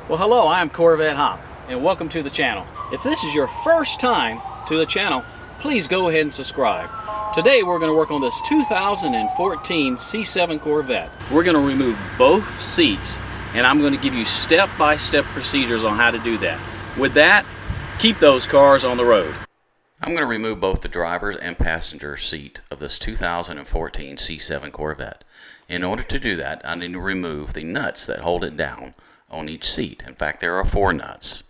Well, hello, I'm Corvette Hop, and welcome to the channel. If this is your first time to the channel, please go ahead and subscribe. Today we're going to work on this 2014 C7 Corvette. We're going to remove both seats, and I'm going to give you step-by-step procedures on how to do that. With that, keep those cars on the road. I'm going to remove both the driver's and passenger seat of this 2014 C7 Corvette. In order to do that, I need to remove the nuts that hold it down on each seat. In fact, there are 4 nuts.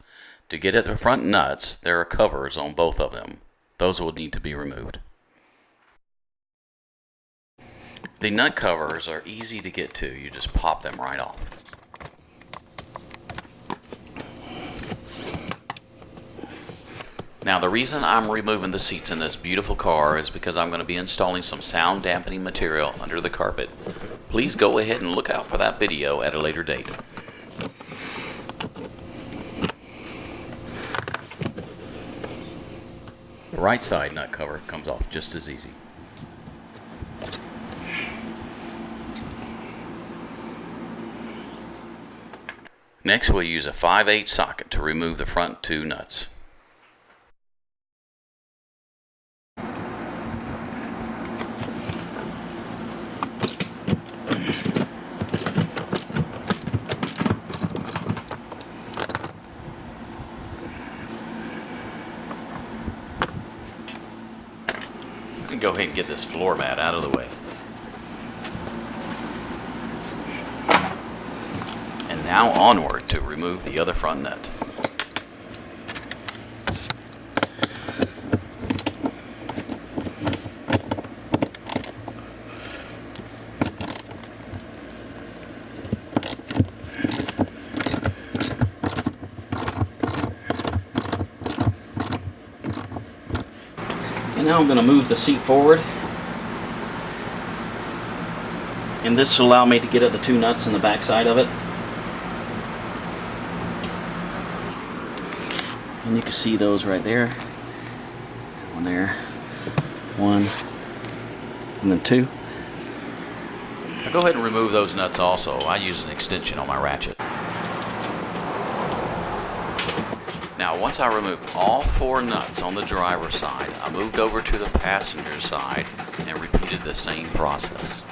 To get at the front nuts, there are covers on both of them. Those will need to be removed. The nut covers are easy to get to. You just pop them right off. Now, the reason I'm removing the seats in this beautiful car is because I'm going to be installing some sound dampening material under the carpet. Please go ahead and look out for that video at a later date. The right side nut cover comes off just as easy. Next, we'll use a 5/8 socket to remove the front 2 nuts. Go ahead and get this floor mat out of the way. And now onward to remove the other front nut. And now I'm going to move the seat forward, and this will allow me to get at the 2 nuts in the back side of it. And you can see those right there. One there, 1, and then 2. Now go ahead and remove those nuts also. I use an extension on my ratchet. Now, once I removed all 4 nuts on the driver's side, I moved over to the passenger side and repeated the same process.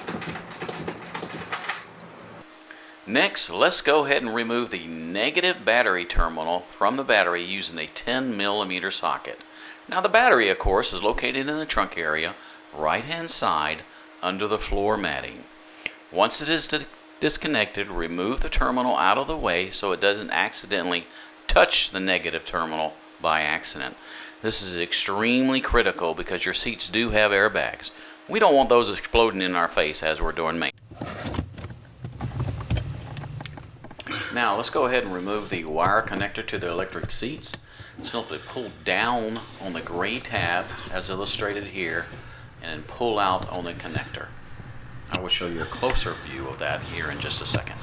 Next, let's go ahead and remove the negative battery terminal from the battery using a 10mm socket. Now, the battery, of course, is located in the trunk area, right-hand side, under the floor matting. Once it is disconnected, remove the terminal out of the way so it doesn't accidentally touch the negative terminal by accident. This is extremely critical because your seats do have airbags. We don't want those exploding in our face as we're doing maintenance. Now let's go ahead and remove the wire connector to the electric seats. Simply pull down on the gray tab as illustrated here and then pull out on the connector. I will show you a closer view of that here in just a second.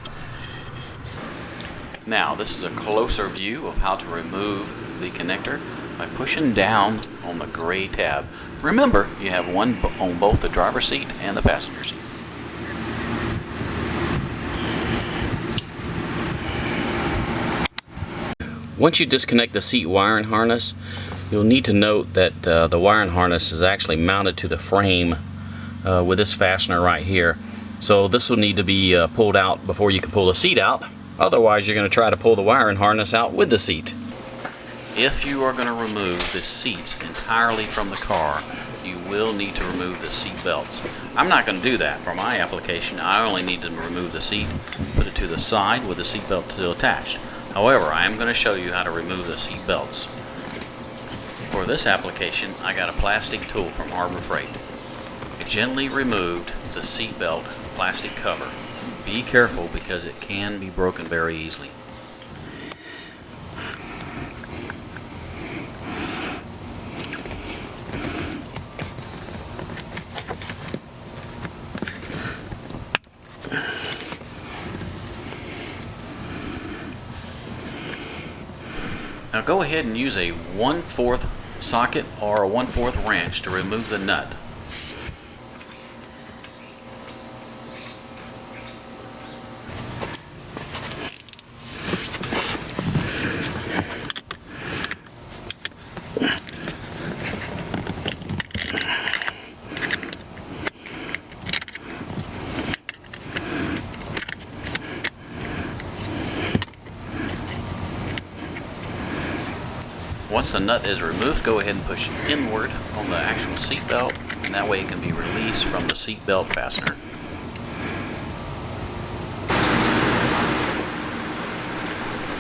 Now, this is a closer view of how to remove the connector by pushing down on the gray tab. Remember, you have one on both the driver's seat and the passenger seat. Once you disconnect the seat wiring harness, you'll need to note that the wiring harness is actually mounted to the frame with this fastener right here. So this will need to be pulled out before you can pull the seat out. Otherwise, you're going to try to pull the wiring harness out with the seat. If you are going to remove the seats entirely from the car, you will need to remove the seat belts. I'm not going to do that for my application. I only need to remove the seat, put it to the side with the seat belt still attached. However, I am going to show you how to remove the seat belts. For this application, I got a plastic tool from Harbor Freight. I gently removed the seat belt plastic cover. Be careful because it can be broken very easily. Now go ahead and use a 1/4 socket or a 1/4 wrench to remove the nut. Once the nut is removed, go ahead and push inward on the actual seat belt, and that way it can be released from the seat belt fastener.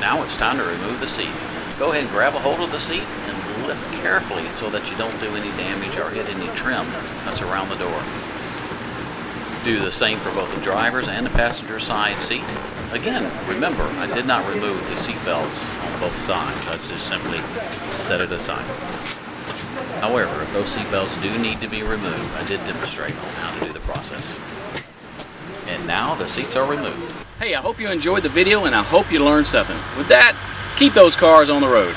Now it's time to remove the seat. Go ahead and grab a hold of the seat and lift carefully so that you don't do any damage or hit any trim that's around the door. Do the same for both the driver's and the passenger side seat. Again, remember, I did not remove the seat belts on both sides. I just simply set it aside. However, if those seat belts do need to be removed, I did demonstrate on how to do the process. And now the seats are removed. Hey, I hope you enjoyed the video and I hope you learned something. With that, keep those cars on the road.